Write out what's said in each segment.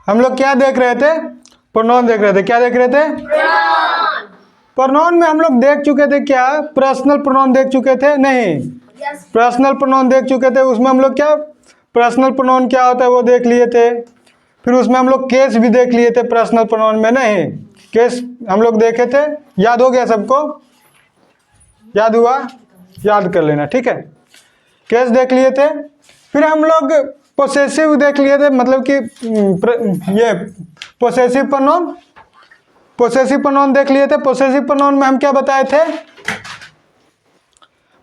हम लोग क्या देख रहे थे? प्रोनाउन देख रहे थे। क्या देख रहे थे? प्रोनाउन में हम लोग देख चुके थे क्या? पर्सनल प्रोनाउन देख चुके थे? नहीं, पर्सनल प्रोनाउन देख चुके थे। उसमें हम लोग क्या पर्सनल प्रोनाउन क्या होता है वो देख लिए थे। फिर उसमें हम लोग केस भी देख लिए थे। पर्सनल प्रोनाउन में नहीं, केस हम लोग देखे थे। याद हो गया सबको? याद हुआ? याद कर लेना, ठीक है। केस देख लिए थे। फिर हम लोग पोसेसिव देख लिए थे, मतलब कि ये पोसेसिव प्रोनाउन, पोसेसिव प्रोनाउन देख लिए थे। पोसेसिव प्रोनाउन में हम क्या बताए थे?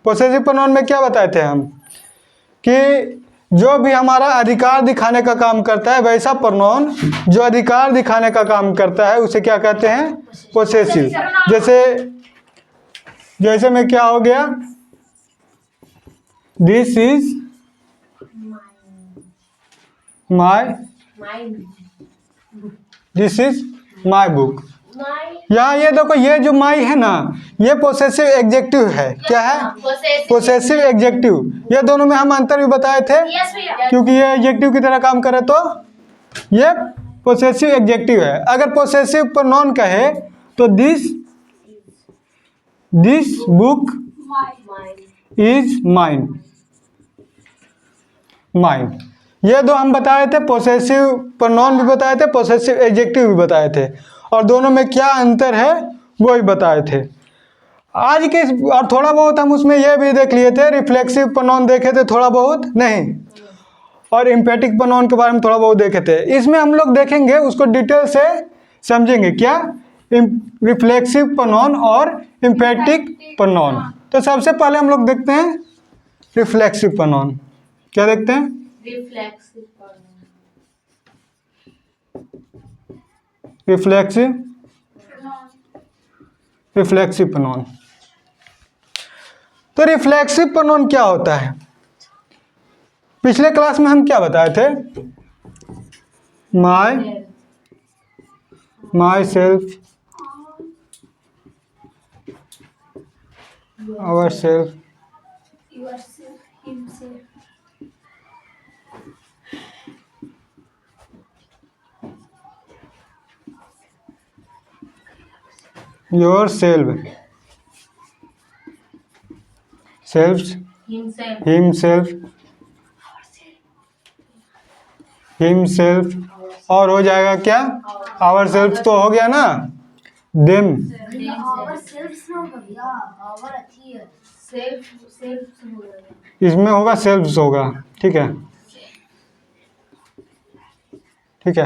पोसेसिव प्रोनाउन में क्या बताए थे हम? कि जो भी हमारा अधिकार दिखाने का काम करता है, वैसा प्रोनाउन जो अधिकार दिखाने का काम करता है उसे क्या कहते हैं? पोसेसिव। जैसे में क्या हो गया? This is my, this is my book. यहाँ ये देखो, ये जो माई है ना, ये पोसेसिव एग्जेक्टिव है। क्या है? Possessive executive. ये दोनों में हम अंतर भी बताए थे, क्योंकि ये एग्जेक्टिव की तरह काम करे तो ये पोसेसिव एग्जेक्टिव है। अगर पोसेसिव प्रोनाउन कहे तो this book is mine, mine. ये दो हम बताए थे, पोसेसिव प्रोनाउन भी बताए थे, पोसेसिव एडजेक्टिव भी बताए थे, और दोनों में क्या अंतर है वो भी बताए थे। आज के और थोड़ा बहुत हम उसमें ये भी देख लिए थे, रिफ्लेक्सिव प्रोनाउन देखे थे थोड़ा बहुत, नहीं, और एम्फेटिक प्रोनाउन के बारे में थोड़ा बहुत देखे थे। इसमें हम लोग देखेंगे, उसको डिटेल से समझेंगे। क्या? रिफ्लेक्सिव प्रोनाउन और एम्फेटिक प्रोनाउन। तो सबसे पहले हम लोग देखते हैं रिफ्लेक्सिव प्रोनाउन। क्या देखते हैं? Reflexive pronoun. Reflexive pronoun. तो रिफ्लेक्सिव प्रोनाउन क्या होता है? पिछले क्लास में हम क्या बताए थे? Myself, our self, yourself, self, himself, और हो जाएगा क्या? आवर सेल्फ तो हो गया ना, देम। इसमें होगा सेल्फ्स होगा, ठीक है, ठीक है।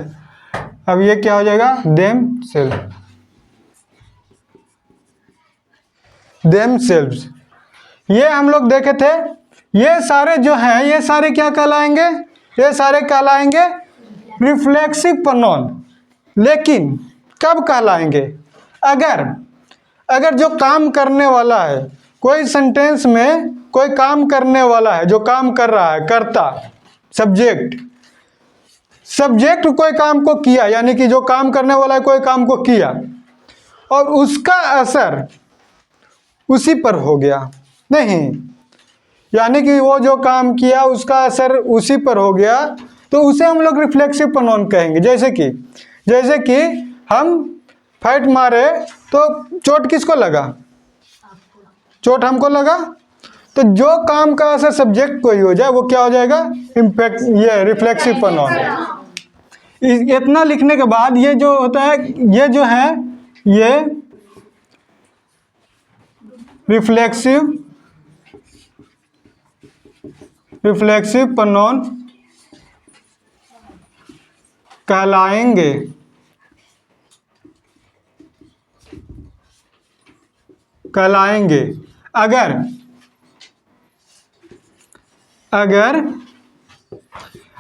अब ये क्या हो जाएगा? Themself, themselves. ये हम लोग देखे थे। ये सारे जो हैं, ये सारे क्या कहलाएंगे? ये सारे कहलाएंगे रिफ्लेक्सिव प्रोनाउन। लेकिन कब कहलाएंगे? अगर जो काम करने वाला है, कोई सेंटेंस में कोई काम करने वाला है, जो काम कर रहा है, कर्ता, सब्जेक्ट कोई काम को किया, यानी कि जो काम करने वाला है कोई काम को किया और उसका असर उसी पर हो गया, नहीं, यानी कि वो जो काम किया उसका असर उसी पर हो गया, तो उसे हम लोग रिफ्लेक्सिव प्रोनाउन कहेंगे। जैसे कि हम फाइट मारे तो चोट किसको लगा? चोट हमको लगा, तो जो काम का असर सब्जेक्ट को ही हो जाए वो क्या हो जाएगा? इम्पैक्ट, ये रिफ्लेक्सिव प्रोनाउन। इतना लिखने के बाद ये जो होता है, ये जो है, ये रिफ्लेक्सिव प्रोनाउन कहलाएंगे।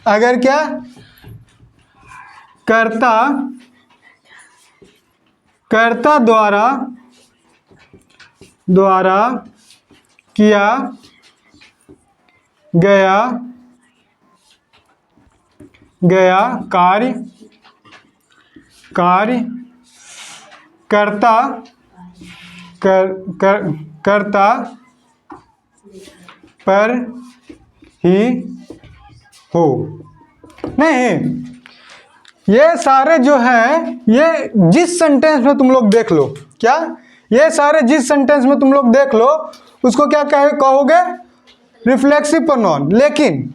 अगर क्या? कर्ता द्वारा किया गया कार्य कर्ता पर ही हो, नहीं, ये सारे जो हैं, ये जिस सेंटेंस में तुम लोग देख लो, क्या ये सारे जिस सेंटेंस में तुम लोग देख लो उसको क्या कहोगे? Reflexive pronoun. लेकिन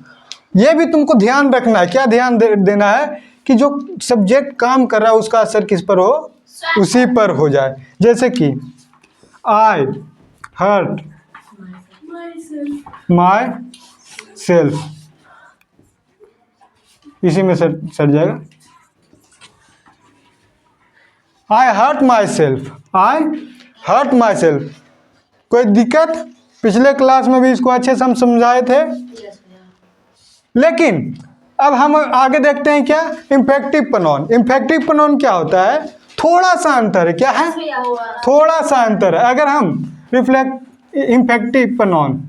ये भी तुमको ध्यान रखना है, क्या ध्यान देना है कि जो सब्जेक्ट काम कर रहा है उसका असर किस पर हो? उसी पर हो जाए। जैसे कि आई हर्ट माई सेल्फ, इसी में सट जाएगा। I hurt myself, I hurt myself. कोई दिक्कत? पिछले क्लास में भी इसको अच्छे से हम समझाए थे। लेकिन अब हम आगे देखते हैं क्या? इम्फेक्टिव प्रोनाउन। इम्फेक्टिव प्रोनाउन क्या होता है? थोड़ा सा अंतर है। क्या है? थोड़ा सा अंतर है। अगर हम इम्फेक्टिव प्रोनाउन,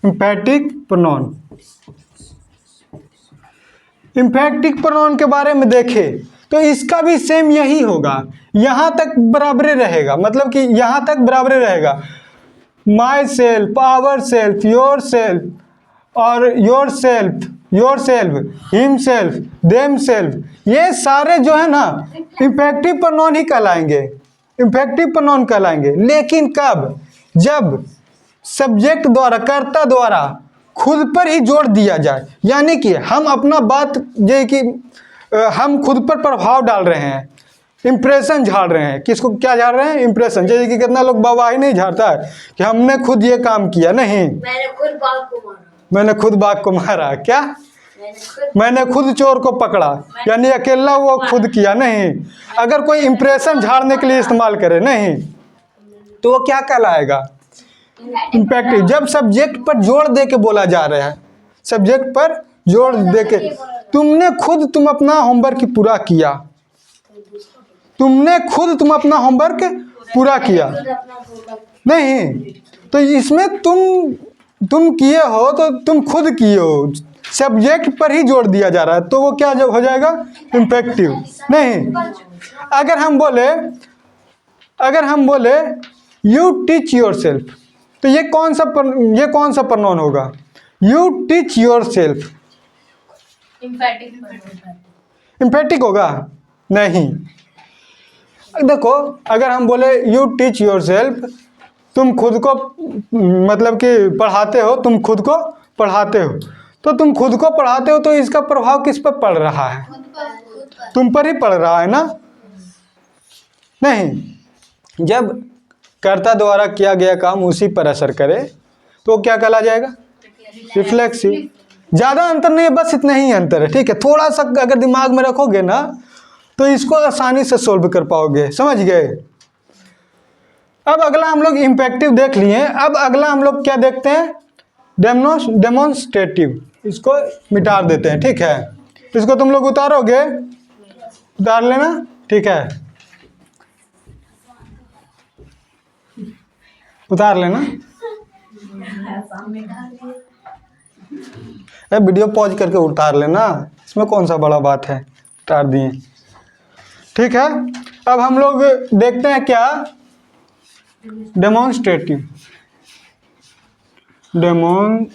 इम्फेक्टिव प्रोनाउन, इम्फेक्टिव प्रोनाउन के बारे में देखें तो इसका भी सेम यही होगा, यहाँ तक बराबरे रहेगा। मतलब कि यहाँ तक बराबरे रहेगा। Myself, our self, yourself और yourself, yourself, himself, them self, ये सारे जो है ना इम्फेक्टिव प्रोनाउन ही कहलाएंगे, इम्फेक्टिव प्रोनाउन कहलाएंगे। लेकिन कब? जब सब्जेक्ट द्वारा, कर्ता द्वारा खुद पर ही जोड़ दिया जाए। यानी कि हम अपना बात ये कि हम खुद पर प्रभाव डाल रहे हैं, इम्प्रेशन झाड़ रहे हैं। किसको क्या झाड़ रहे हैं? इम्प्रेशन। जैसे कि कितना लोग वाहवाही नहीं झाड़ता है कि हमने खुद ये काम किया। नहीं, मैंने खुद बाघ को मारा, मैंने खुद बाघ को मारा। क्या? मैंने खुद चोर को पकड़ा, यानी अकेला वो खुद किया। नहीं, अगर कोई इम्प्रेशन झाड़ने के लिए इस्तेमाल करे, नहीं, तो वो क्या कहलाएगा? इम्पैक्टिव। जब सब्जेक्ट पर जोर दे के बोला जा रहा है, सब्जेक्ट पर जोर दे के, तुमने खुद तुम अपना होमवर्क पूरा किया, तुमने खुद तुम अपना होमवर्क पूरा किया। नहीं, तो इसमें तुम किए हो तो तुम खुद किए हो, सब्जेक्ट पर ही जोर दिया जा रहा है, तो वो क्या जब हो जाएगा? इम्पैक्टिव। नहीं, अगर हम बोले यू टीच योर सेल्फ, तो ये कौन सा प्रोनाउन होगा? You teach your self emphatic होगा? नहीं। देखो, अगर हम बोले यू टीच योर सेल्फ, तुम खुद को मतलब कि पढ़ाते हो, तुम खुद को पढ़ाते हो, तो तुम खुद को पढ़ाते हो तो इसका प्रभाव किस पर पड़ रहा है? तुम पर ही पड़ रहा है ना? नहीं, जब कर्ता द्वारा किया गया काम उसी पर असर करे तो क्या कहला जाएगा? रिफ्लेक्सिव। ज़्यादा अंतर नहीं है, बस इतना ही अंतर है। ठीक है, थोड़ा सा अगर दिमाग में रखोगे ना तो इसको आसानी से सोल्व कर पाओगे। समझ गए? अब अगला हम लोग इम्पैक्टिव देख लिए। अब अगला हम लोग क्या देखते हैं? डेमोन्स्ट्रेटिव। इसको मिटा देते हैं। ठीक है, इसको तुम लोग उतारोगे, उतार लेना। ठीक है, उतार लेना। वीडियो पॉज करके उतार लेना, इसमें कौन सा बड़ा बात है, उतार दिए। ठीक है, अब हम लोग देखते हैं क्या? Demonstrative pronoun,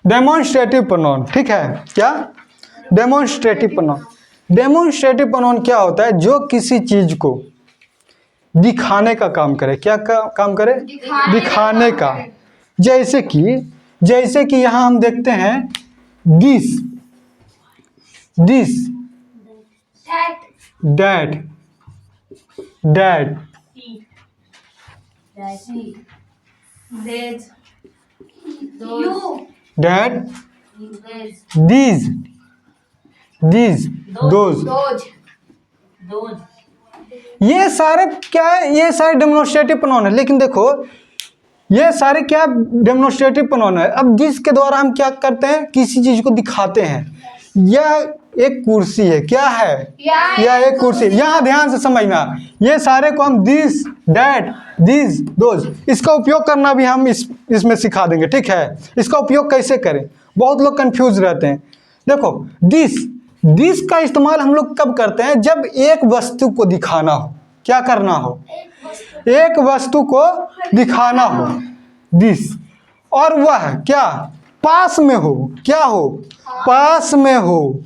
demonstrative pronoun. ठीक है, क्या? Demonstrative pronoun. डेमोन्स्ट्रेटिव प्रोनाउन क्या होता है? जो किसी चीज को दिखाने का काम करे। क्या काम करे? दिखाने का। जैसे कि यहाँ हम देखते हैं this, that, that, these, those, ये सारे क्या है? ये सारे डेमोन्स्ट्रेटिव प्रोनाउन है। लेकिन देखो, ये सारे क्या डेमोन्स्ट्रेटिव प्रोनाउन है। अब जिसके द्वारा हम क्या करते हैं? किसी चीज को दिखाते हैं। यह एक कुर्सी है। क्या है? यह एक कुर्सी। यहाँ ध्यान से समझना, ये सारे को हम दिस, दैट, दिस, दोज, इसका उपयोग करना भी हम इसमें सिखा देंगे। ठीक है, इसका उपयोग कैसे करें? बहुत लोग कंफ्यूज रहते हैं। देखो, दिस का इस्तेमाल हम लोग कब करते हैं? जब एक वस्तु को दिखाना हो। क्या करना हो, एक वस्तु को दिखाना हो, दिस, और वह क्या पास में हो, क्या हो, पास में हो।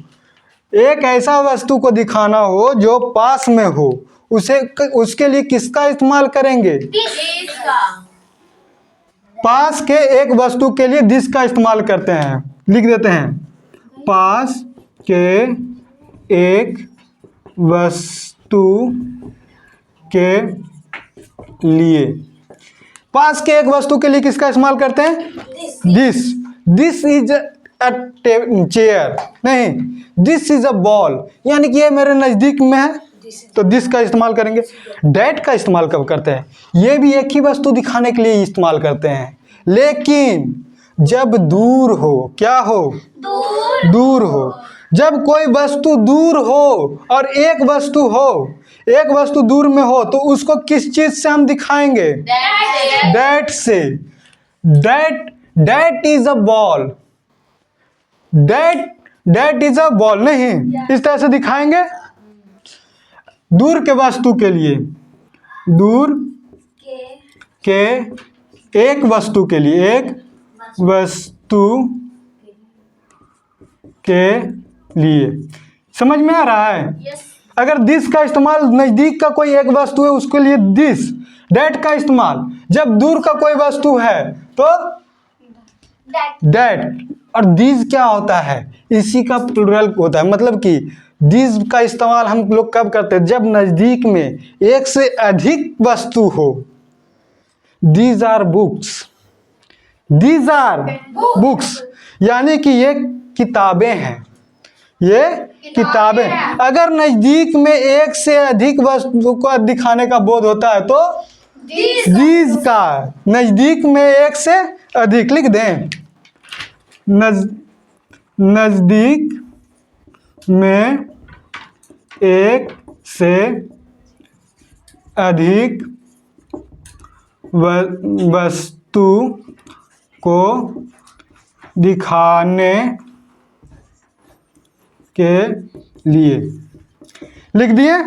एक ऐसा वस्तु को दिखाना हो जो पास में हो, उसे उसके लिए किसका इस्तेमाल करेंगे? इसका पास के एक वस्तु के लिए दिस का इस्तेमाल करते हैं। लिख देते हैं, पास के एक वस्तु के लिए, पास के एक वस्तु के लिए किसका इस्तेमाल करते हैं? This. This is a chair, नहीं, दिस इज अ बॉल, यानी कि ये मेरे नज़दीक में है, तो दिस का इस्तेमाल करेंगे। डैट का इस्तेमाल कब करते हैं? ये भी एक ही वस्तु दिखाने के लिए इस्तेमाल करते हैं, लेकिन जब दूर हो, क्या हो, दूर हो। जब कोई वस्तु दूर हो और एक वस्तु हो, एक वस्तु दूर में हो, तो उसको किस चीज से हम दिखाएंगे? डैट से। That is a ball, that is a ball, नहीं, इस तरह से दिखाएंगे। दूर के वस्तु के लिए, दूर के एक वस्तु के लिए, एक वस्तु के लिए। समझ में आ रहा है? अगर दिस का इस्तेमाल नजदीक का कोई एक वस्तु है उसके लिए दिस, डैट का इस्तेमाल जब दूर का कोई वस्तु है तो डैट, और दिस क्या होता है? इसी का प्लूरल होता है, मतलब कि दिस का इस्तेमाल हम लोग कब करते हैं? जब नजदीक में एक से अधिक वस्तु हो। These are books, these are books, यानी कि ये किताबें हैं, ये किताबें। अगर नजदीक में एक से अधिक वस्तु को दिखाने का बोध होता है तो दीज का, नजदीक में एक से अधिक, लिख दें, नजदीक में एक से अधिक वस्तु को दिखाने के लिए। लिख दिए,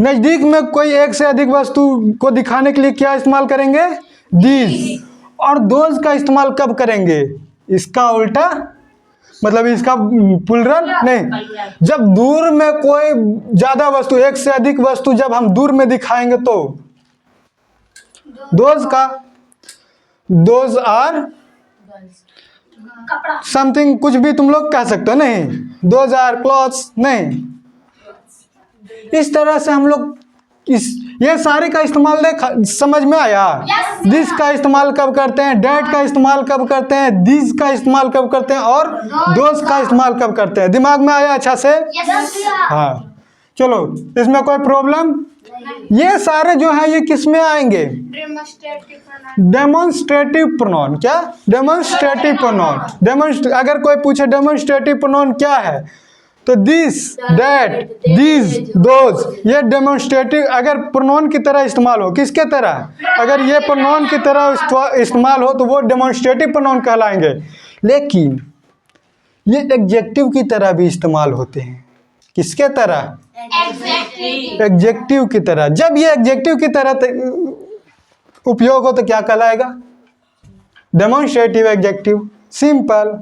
नजदीक में कोई एक से अधिक वस्तु को दिखाने के लिए क्या इस्तेमाल करेंगे? दीज। और दोज का इस्तेमाल कब करेंगे? इसका उल्टा, मतलब इसका प्लूरल नहीं, जब दूर में कोई ज्यादा वस्तु, एक से अधिक वस्तु जब हम दूर में दिखाएंगे तो दोज का, दोज आर समथिंग, कुछ भी तुम लोग कह सकते हो, नहीं, दोज आर क्लॉथ्स, नहीं। इस तरह से हम लोग ये सारे का इस्तेमाल समझ में आया? दिस का इस्तेमाल कब करते हैं, डैट का इस्तेमाल कब करते हैं, दिस का इस्तेमाल कब करते हैं, और दोज का इस्तेमाल कब करते हैं? दिमाग में आया अच्छा से? हाँ, चलो, इसमें कोई प्रॉब्लम? ये सारे जो है ये किस में आएंगे? Demonstrative pronoun. क्या? Demonstrative pronoun. अगर कोई पूछे डेमोन्स्ट्रेटिव प्रोनाउन क्या है, तो दिस, दैट, दीज, दोज, ये डेमोन्स्ट्रेटिव अगर प्रोनाउन की तरह इस्तेमाल हो, किसके तरह? अगर ये प्रोनाउन की तरह इस्तेमाल हो तो वो डेमोन्स्ट्रेटिव प्रोनाउन कहलाएंगे। लेकिन ये एडजेक्टिव की तरह भी इस्तेमाल होते हैं। किसके तरह? एडजेक्टिव की तरह। जब ये एडजेक्टिव की तरह उपयोग हो तो क्या कहलाएगा? Demonstrative adjective. सिंपल।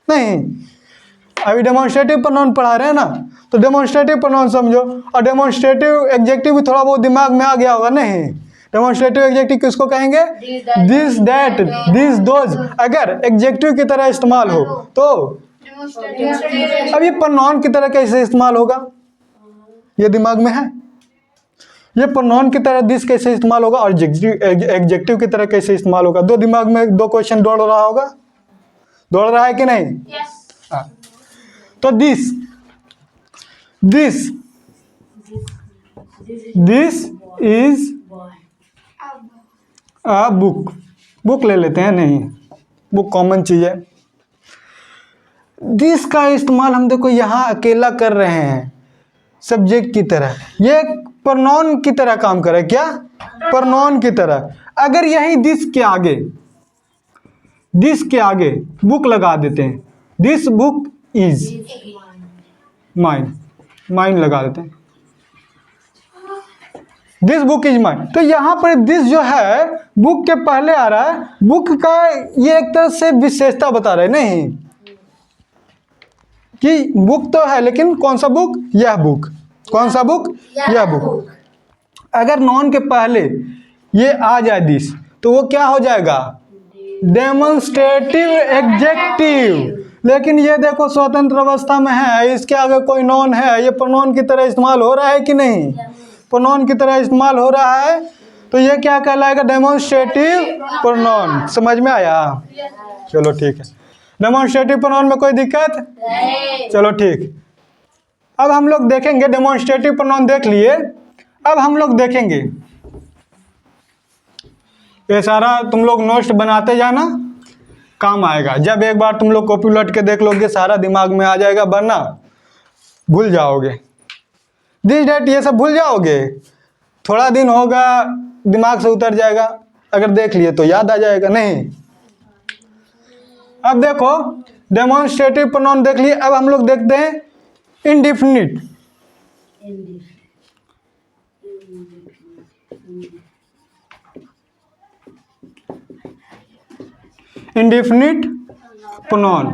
नहीं, अभी डेमोन्स्ट्रेटिव प्रोनाउन पढ़ा रहे हैं ना, तो डेमोन्स्ट्रेटिव प्रोनाउन समझो, और डेमोन्स्ट्रेटिव एडजेक्टिव भी थोड़ा बहुत दिमाग में आ गया होगा। नहीं, डेमोन्स्ट्रेटिव एडजेक्टिव किसको कहेंगे? This, that, this, those. अगर एडजेक्टिव की तरह इस्तेमाल हो तो अब ये प्रोनाउन की तरह कैसे इस्तेमाल होगा? ये दिमाग में है? ये प्रोनाउन की तरह दिस कैसे इस्तेमाल होगा और एडजेक्टिव की तरह कैसे इस्तेमाल होगा? दो दिमाग में दो क्वेश्चन दौड़ रहा होगा, दौड़ रहा है कि नहीं? हाँ। तो this, this, this is a book. Book ले लेते हैं, नहीं, बुक कॉमन चीज है। दिस का इस्तेमाल हम देखो यहाँ अकेला कर रहे हैं, सब्जेक्ट की तरह। ये प्रोनाउन की तरह काम करे। क्या? प्रोनाउन की तरह। अगर यही दिस के आगे, दिस के आगे बुक लगा देते हैं, this book is mine, mine लगा देते हैं, दिस बुक इज माई। तो यहाँ पर दिस जो है बुक के पहले आ रहा है, बुक का ये एक तरह से विशेषता बता रहे नहीं कि बुक तो है लेकिन कौन सा बुक, यह बुक। कौन सा बुक, यह बुक। अगर नॉन के पहले ये आ जाए दिस तो वो क्या हो जाएगा, डेमोन्स्ट्रेटिव एडजेक्टिव। लेकिन ये देखो स्वतंत्र अवस्था में है, इसके आगे कोई नॉन है, ये प्रोनाउन की तरह इस्तेमाल हो रहा है कि नहीं, प्रोनाउन की तरह इस्तेमाल हो रहा है, तो ये क्या कहलाएगा, डेमोन्स्ट्रेटिव प्रोनाउन। समझ में आया, चलो ठीक है। डेमोन्स्ट्रेटिव प्रोनाउन में कोई दिक्कत नहीं, चलो ठीक। अब हम लोग देखेंगे, डेमोन्स्ट्रेटिव प्रोनाउन देख लिए, अब हम लोग देखेंगे, ये सारा तुम लोग नोट्स बनाते जाना, काम आएगा। जब एक बार तुम लोग कॉपी उलट के देख लोगे सारा दिमाग में आ जाएगा, वरना भूल जाओगे। दिस डेट ये सब भूल जाओगे, थोड़ा दिन होगा दिमाग से उतर जाएगा, अगर देख लिए तो याद आ जाएगा नहीं। अब देखो डेमोन्स्ट्रेटिव प्रोनाउन देख लिए, अब हम लोग देखते हैं indefinite. Indefinite pronoun.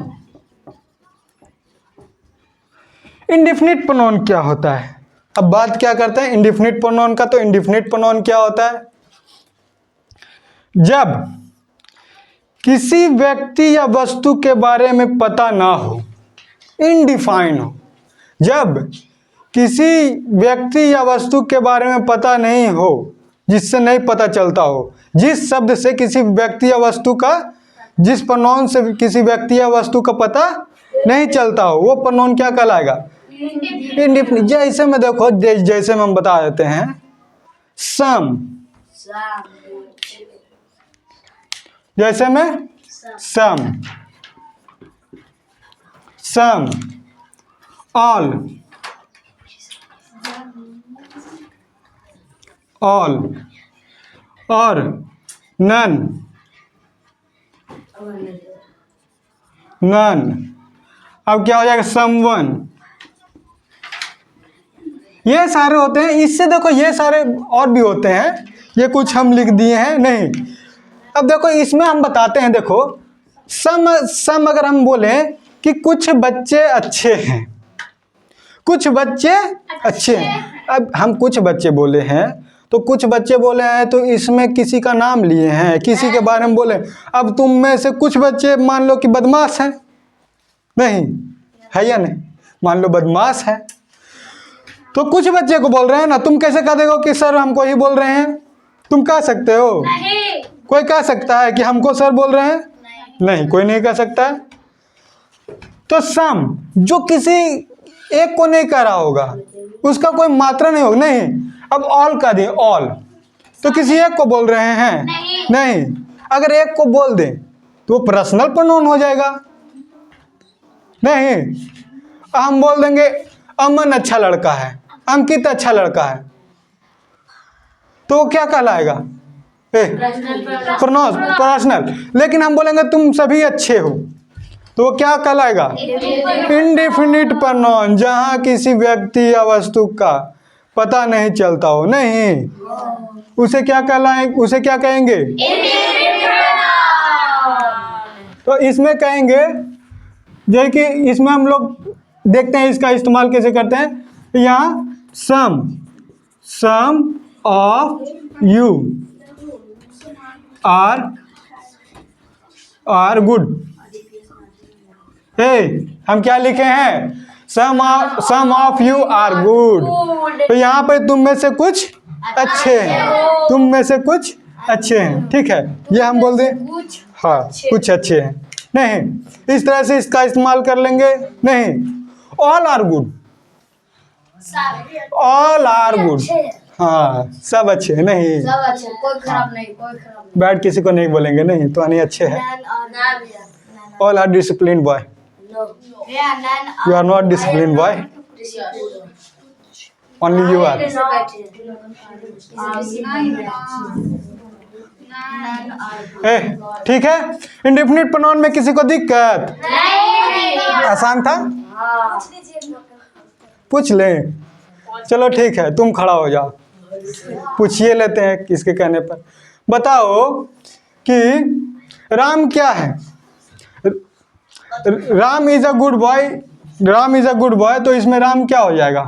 Indefinite pronoun क्या होता है, अब बात क्या करते हैं इंडेफिनिट प्रोनाउन का। तो इंडेफिनिट प्रोनाउन क्या होता है, जब किसी व्यक्ति या वस्तु के बारे में पता ना हो, इनडिफाइन हो। जब किसी व्यक्ति या वस्तु के बारे में पता नहीं हो, जिससे नहीं पता चलता हो, जिस शब्द से किसी व्यक्ति या वस्तु का, जिस प्रोनाउन से किसी व्यक्ति या वस्तु का पता नहीं चलता हो, वो प्रोनाउन क्या कहलाएगा, इंडेफिनिट। जैसे में देखो, जैसे में हम बता देते हैं, सम, जैसे में सम, सम, ऑल, ऑल, और नन, नन। अब क्या हो जाएगा, समवन। ये सारे होते हैं। इससे देखो ये सारे और भी होते हैं, ये कुछ हम लिख दिए हैं नहीं। अब देखो इसमें हम बताते हैं, देखो सम अगर हम बोले कि कुछ बच्चे अच्छे हैं, कुछ बच्चे अच्छे हैं। अब हम कुछ बच्चे बोले हैं, तो कुछ बच्चे बोले हैं तो इसमें किसी का नाम लिए हैं, किसी के बारे में बोले। अब तुम में से कुछ बच्चे मान लो कि बदमाश हैं, नहीं है या नहीं, मान लो बदमाश है, तो कुछ बच्चे को बोल रहे हैं ना। तुम कैसे कह देगा कि सर हमको ही बोल रहे हैं, तुम कह सकते हो, नहीं। कोई कह सकता है कि हमको सर बोल रहे हैं, नहीं कोई नहीं कह सकता है। तो सम जो किसी एक को नहीं कह रहा होगा, उसका कोई मात्रा नहीं होगा, नहीं। अब ऑल का दिए, ऑल तो किसी एक को बोल रहे हैं, नहीं। अगर एक को बोल दें तो वो पर्सनल प्रोनाउन हो जाएगा, नहीं। हम बोल देंगे अमन अच्छा लड़का है, अंकित अच्छा लड़का है, तो वो क्या कहलाएगा, पर्सनल। लेकिन हम बोलेंगे तुम सभी अच्छे हो, तो वो क्या कहलाएगा, इंडेफिनिट प्रोनाउन, जहां किसी व्यक्ति या वस्तु का पता नहीं चलता हो, नहीं, उसे क्या कहलाएंगे, उसे क्या कहेंगे, तो इसमें कहेंगे, जैसे कि इसमें हम लोग देखते हैं इसका इस्तेमाल कैसे करते हैं। यहाँ सम ऑफ यू आर गुड। हम क्या लिखे हैं, सम ऑफ यू आर गुड। तो यहाँ पर तुम में से कुछ अच्छे हैं, तुम में से कुछ अच्छे हैं, ठीक है, ये हम बोल दें, हाँ कुछ अच्छे हैं, नहीं। इस तरह से इसका इस्तेमाल कर लेंगे, नहीं। All are good, all are good, हाँ सब अच्छे हैं, नहीं सब अच्छे, कोई खराब नहीं, कोई खराब नहीं। बैड किसी को नहीं बोलेंगे, नहीं तो नहीं अच्छे हैं। All are discipline boy, you are not discipline boy, only you are. ठीक है। इंडेफिनिट प्रोनाउन में किसी को दिक्कत, आसान था, पूछ ले, चलो ठीक है, तुम खड़ा हो जाओ। पूछिए लेते हैं किसके कहने पर। बताओ कि राम क्या है? Ram is a good boy, Ram is a good boy, तो इसमें राम क्या हो जाएगा?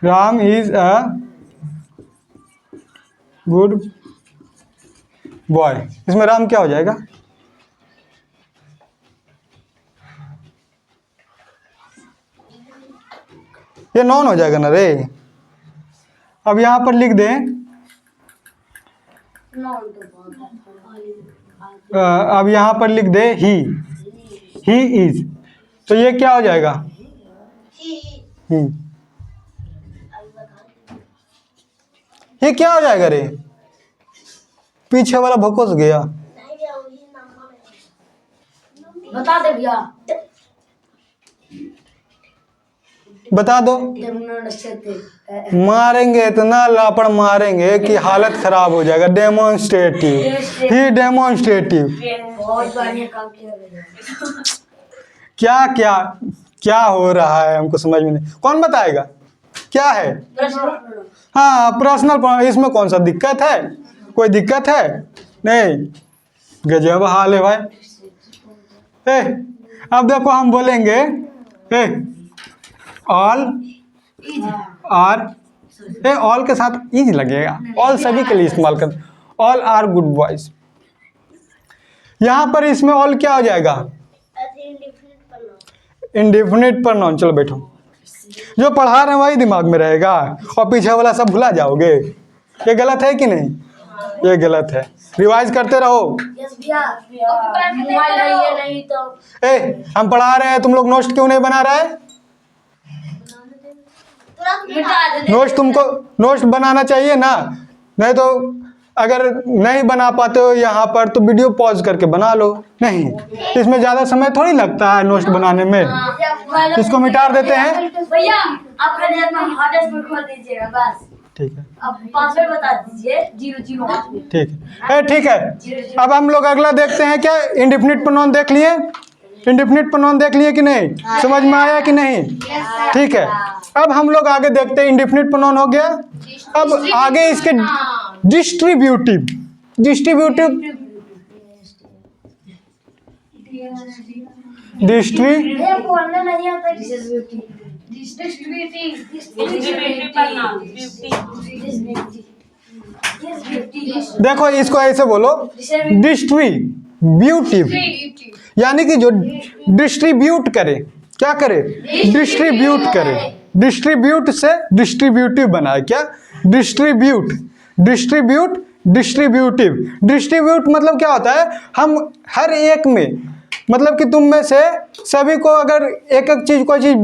Ram is a good boy, इसमें राम क्या हो जाएगा? ये नॉन हो जाएगा ना रे। अब यहां पर लिख दें, अब यहां पर लिख दे ही इज, तो ये क्या हो जाएगा? ये क्या हो जाएगा रे? पीछे वाला भकोस गया। बता दे भैया। बता दो। मारेंगे इतना लापड़ मारेंगे कि हालत खराब हो जाएगा। डेमोन्स्ट्रेटिव, ही डेमोन्स्ट्रेटिव। बहुत बढ़िया काम किया भैया। क्या क्या क्या हो रहा है हमको समझ में नहीं। कौन बताएगा क्या है? हाँ पर्सनल, इसमें कौन सा दिक्कत है? कोई दिक्कत है नहीं। गजब हाल है भाई। अब देखो हम बोलेंगे ऑल आर, ऑल के साथ इज लगेगा, ऑल सभी के लिए इस्तेमाल कर, ऑल आर गुड बॉयज। यहां पर इसमें ऑल क्या हो जाएगा? Indefinite pronoun. चलो बैठो, जो पढ़ा रहे हैं वही दिमाग में रहेगा और पीछे वाला सब भुला जाओगे। ये गलत है कि नहीं? ये गलत है, रिवाइज करते रहो। यस भैया। मोबाइल नहीं तो हम पढ़ा रहे हैं, तुम लोग नोट्स क्यों नहीं बना रहे? नोट्स तुमको नोट्स बनाना चाहिए ना, नहीं तो अगर नहीं बना पाते हो यहाँ पर तो वीडियो पॉज करके बना लो। नहीं, इसमें ज़्यादा समय थोड़ी लगता है नोट्स बनाने में। इसको मिटा देते हैं भैया। आप हॉटस्पॉट खोल दीजिएगा बस। ठीक है, अब पासवर्ड बता दीजिए 008 में। ठीक है, ठीक है। अब हम लोग अगला देखते हैं। क्या इंडेफिनिट प्रोनाउन देख लिए? इंडेफिनिट प्रोनाउन देख लिए कि नहीं? समझ में आया कि नहीं? ठीक है, अब हम लोग आगे देखते हैं। इंडेफिनिट प्रोनाउन हो गया। अब आगे इसके डिस्ट्रीब्यूटिव, डिस्ट्रीब्यूटिव भैया बोलना नहीं आता। देखो इसको ऐसे बोलो, डिस्ट्रीब्यूटिव, यानी कि जो डिस्ट्रीब्यूट करे। क्या करे? डिस्ट्रीब्यूट करे। डिस्ट्रीब्यूट से डिस्ट्रीब्यूटिव बना है। क्या? Distribute, distribute, distributive. डिस्ट्रीब्यूट मतलब क्या होता है? हम हर एक में, मतलब कि तुम में से सभी को अगर एक एक चीज कोई चीज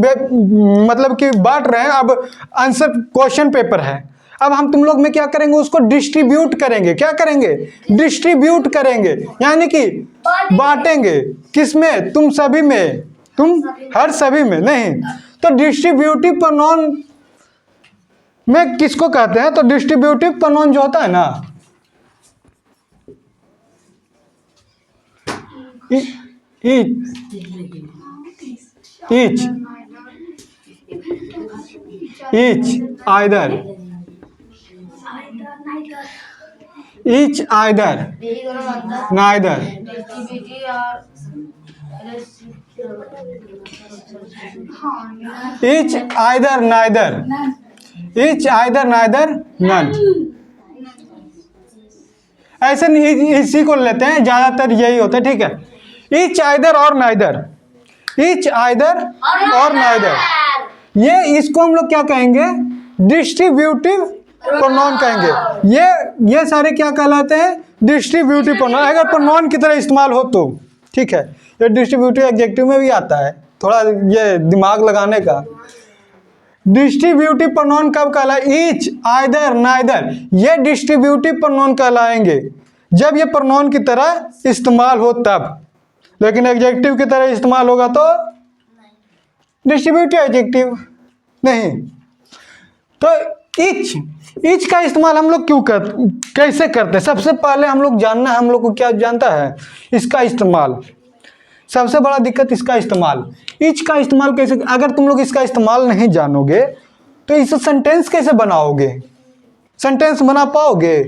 मतलब कि बांट रहे हैं। अब आंसर क्वेश्चन पेपर है, अब हम तुम लोग में क्या करेंगे? उसको डिस्ट्रीब्यूट करेंगे। क्या करेंगे? डिस्ट्रीब्यूट करेंगे, यानी कि बांटेंगे। किसमें? तुम सभी में, तुम हर सभी में नहीं। तो डिस्ट्रीब्यूटिव प्रोनाउन में किसको कहते हैं? तो डिस्ट्रीब्यूटिव प्रोनाउन जो होता है ना, each, either, each, either, neither, each, either, neither, each, either, neither, none। ऐसे इसी को लेते हैं, ज्यादातर यही होता है। ठीक है, each, either और neither, each, either और neither, ये इसको हम लोग क्या कहेंगे? डिस्ट्रीब्यूटिव प्रोनाउन कहेंगे। ये सारे क्या कहलाते हैं? Distributive pronoun. अगर प्रोनाउन की तरह इस्तेमाल हो तो ठीक है। ये डिस्ट्रीब्यूटिव एडजेक्टिव में भी आता है, थोड़ा ये दिमाग लगाने का। डिस्ट्रीब्यूटिव प्रोनाउन कब कहलाए? ईच, आइदर, नाइदर, ये डिस्ट्रीब्यूटिव प्रोनाउन कहलाएंगे जब ये प्रोनाउन की तरह इस्तेमाल हो तब। लेकिन एडजेक्टिव की तरह इस्तेमाल होगा तो डिस्ट्रीब्यूटिव एडजेक्टिव नहीं। तो ईच का इस्तेमाल हम लोग कैसे करते हैं? सबसे पहले हम लोग जानना है, हम लोग को क्या जानता है? इसका इस्तेमाल। सबसे बड़ा दिक्कत इसका इस्तेमाल। ईच का इस्तेमाल कैसे? अगर तुम लोग इसका इस्तेमाल नहीं जानोगे तो इसे सेंटेंस कैसे बनाओगे? सेंटेंस बना पाओगे?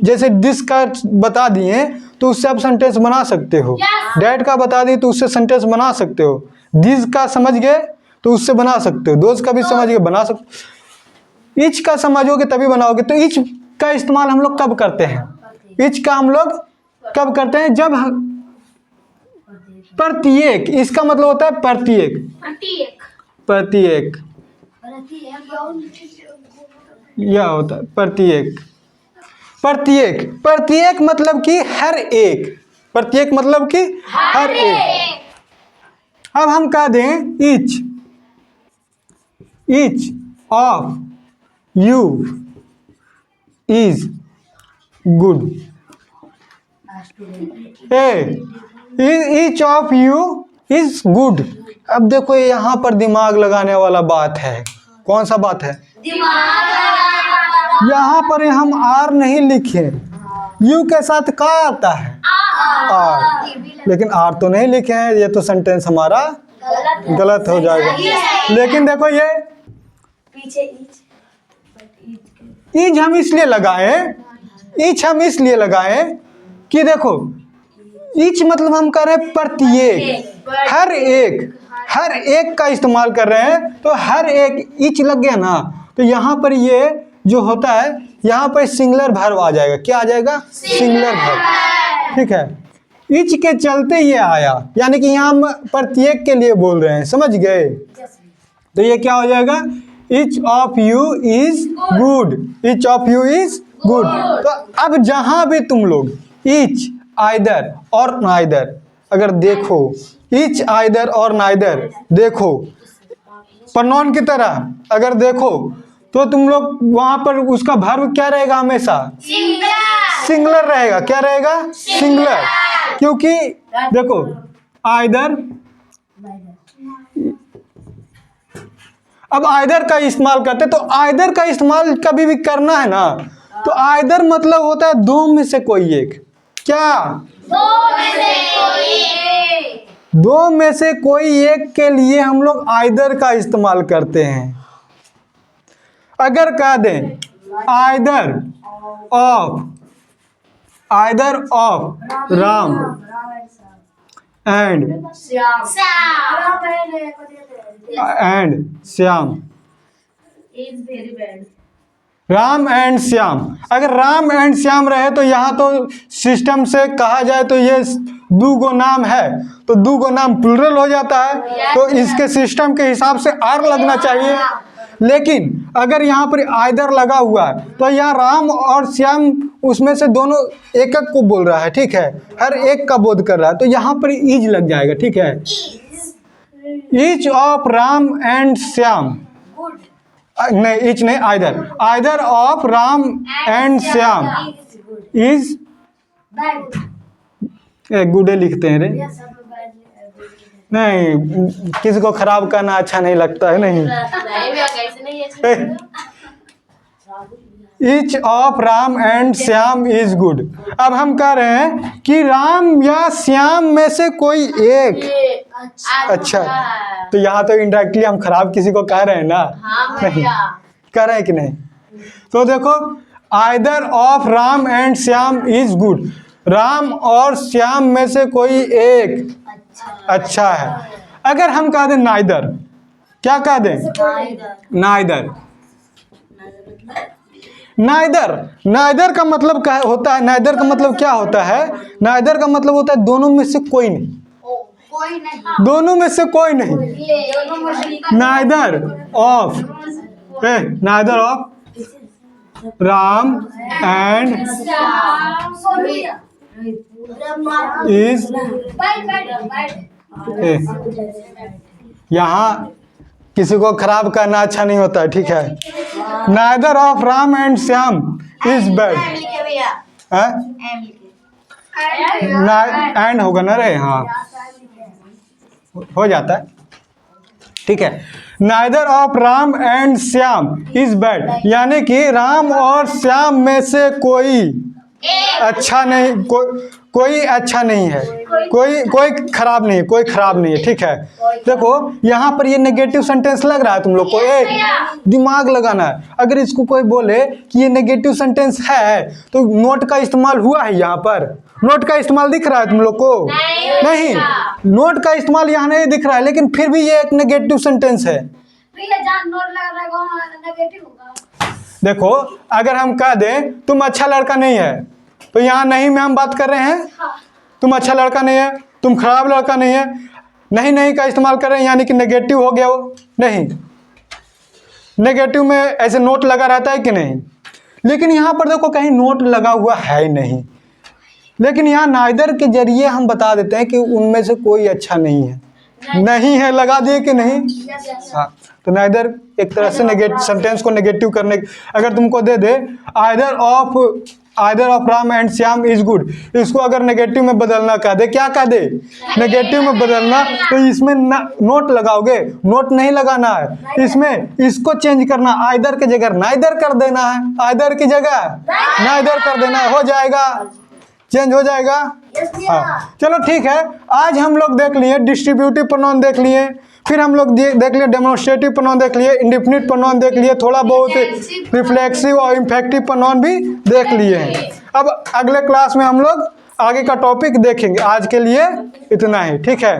जैसे दिस का बता दिए तो उससे आप सेंटेंस बना सकते हो। डैड का बता दिए तो उससे सेंटेंस बना सकते हो। दिस का समझ गए तो उससे बना सकते हो। दोस्त का भी समझ गए बना सकते। ईच का समझोगे तभी बनाओगे। तो ईच का इस्तेमाल हम लोग कब करते हैं? ईच का हम लोग कब करते हैं? जब प्रत्येक, इसका मतलब होता है प्रत्येक। प्रत्येक यह होता है प्रत्येक। प्रत्येक, प्रत्येक मतलब कि हर एक। प्रत्येक मतलब कि हर एक। अब हम कह दें each, each of you is good. Each of you is good. अब देखो यहाँ पर दिमाग लगाने वाला बात है। कौन सा बात है? यहाँ पर हम आर नहीं लिखे, यू के साथ का आता है? आर। लेकिन आर तो नहीं लिखे हैं, ये तो सेंटेंस हमारा गलत हो जाएगा। लेकिन देखो ये ईच हम इसलिए लगाए, ईच हम इसलिए लगाए कि देखो ईच मतलब हम कर रहे हैं प्रत्येक, हर एक, हर एक का इस्तेमाल कर रहे हैं। तो हर एक ईच लग गया ना, तो यहाँ पर ये जो होता है यहाँ पर सिंगुलर वर्ब आ जाएगा। क्या आ जाएगा? Singular verb. ठीक है, ईच के चलते ये आया, यानी कि यहाँ हम प्रत्येक के लिए बोल रहे हैं। समझ गए? तो ये क्या हो जाएगा? Each of you is good. Each of you is good. तो अब जहां भी तुम लोग ईच, आइदर और नाइदर अगर देखो, ईच, आइदर और नाइदर देखो प्रोनाउन की तरह अगर देखो, तो तुम लोग वहां पर उसका वर्ब क्या रहेगा? हमेशा सिंगुलर रहेगा। क्या रहेगा? सिंगुलर। क्योंकि देखो आइदर, अब आइदर का इस्तेमाल करते, तो आइदर का इस्तेमाल कभी भी करना है ना, तो आइदर मतलब होता है दो में से कोई एक। क्या? दो में से कोई एक के लिए हम लोग आइदर का इस्तेमाल करते हैं। अगर कह दें either of, either of Ram and Shyam, Ram and Shyam. अगर राम एंड श्याम रहे तो यहाँ तो सिस्टम से कहा जाए तो ये दो गो नाम है, तो दो गो नाम प्लूरल हो जाता है, तो इसके सिस्टम के हिसाब से आर लगना चाहिए। लेकिन अगर यहाँ पर आइदर लगा हुआ है तो यहाँ राम और श्याम उसमें से दोनों एक एक को बोल रहा है। ठीक है, हर एक का बोध कर रहा है, तो यहाँ पर ईज लग जाएगा। ठीक है, each of Ram and Shyam, नहीं ईच नहीं, either, either of Ram and Shyam is गुडे लिखते हैं रे। नहीं, किसी को खराब करना अच्छा नहीं लगता है। नहीं, each of Ram and Shyam is good. अब हम कह रहे हैं कि राम या श्याम में से कोई एक। अच्छा, तो यहाँ तो इनडायरेक्टली हम खराब किसी को कह रहे हैं ना? नहीं कह रहे हैं कि नहीं? तो देखो either of Ram and Shyam is good, Ram और श्याम में से कोई एक अच्छा है। अगर हम कह दें नाइदर, क्या कह दें? नाइदर। नाइदर, नाइदर का मतलब क्या होता है? नाइदर का मतलब क्या होता है? नाइदर का मतलब होता है दोनों में से कोई नहीं। दोनों में से कोई नहीं। Neither of, neither of Ram and is, यहाँ किसी को खराब करना अच्छा नहीं होता है। ठीक है, neither of Ram and Shyam is bad. And होगा ना रे? हाँ हो जाता है। ठीक है, neither of Ram and Shyam is bad, यानी कि राम और श्याम में से कोई अच्छा नहीं, कोई अच्छा नहीं है, कोई खराब नहीं है, कोई खराब नहीं है, ठीक है। देखो यहाँ पर ये नेगेटिव सेंटेंस लग रहा है तुम लोग को, दिमाग लगाना है। अगर इसको कोई बोले कि ये नेगेटिव सेंटेंस है तो नोट का इस्तेमाल हुआ है यहाँ पर? नोट का इस्तेमाल दिख रहा है तुम लोग को? नहीं, नोट का इस्तेमाल यहाँ नहीं दिख रहा है, लेकिन फिर भी ये एक नेगेटिव सेंटेंस है। भैया जहाँ नोट लग रहा है वहाँ नेगेटिव होगा। देखो अगर हम कह दें तुम अच्छा लड़का नहीं है, तो यहाँ नहीं में हम बात कर रहे हैं, तुम अच्छा लड़का नहीं है, तुम खराब लड़का नहीं है, नहीं का इस्तेमाल कर रहे हैं, यानी कि नेगेटिव हो गया वो। नहीं, नेगेटिव में ऐसे नोट लगा रहता है कि नहीं? लेकिन यहाँ पर देखो कहीं नोट लगा हुआ है ही नहीं, लेकिन यहाँ नाइदर के जरिए हम बता देते हैं कि उनमें से कोई अच्छा नहीं है। नहीं है लगा दिए कि नहीं? हाँ, तो नाइदर एक तरह से नेगेटिव सेंटेंस को नेगेटिव करने, अगर तुमको दे दे either of Ram and Shyam is good, इसको अगर नेगेटिव में बदलना कह दे, क्या कह दे? नेगेटिव में बदलना, तो इसमें नोट लगाओगे? नोट नहीं लगाना है, इसमें इसको चेंज करना, आइदर की जगह नाइदर कर देना है, आइदर की जगह नाइदर कर देना है, हो जाएगा, चेंज हो जाएगा। हाँ चलो ठीक है, आज हम लोग देख लिए डिस्ट्रीब्यूटिव प्रोनाउन देख लिए, फिर हम लोग देख लिए डेमोन्स्ट्रेटिव प्रोनाउन देख लिए, इंडेफिनिट प्रोनाउन देख लिए, थोड़ा बहुत रिफ्लेक्सिव और इम्फेक्टिव प्रोनाउन भी देख लिए हैं। अब अगले क्लास में हम लोग आगे का टॉपिक देखेंगे। आज के लिए इतना ही, ठीक है।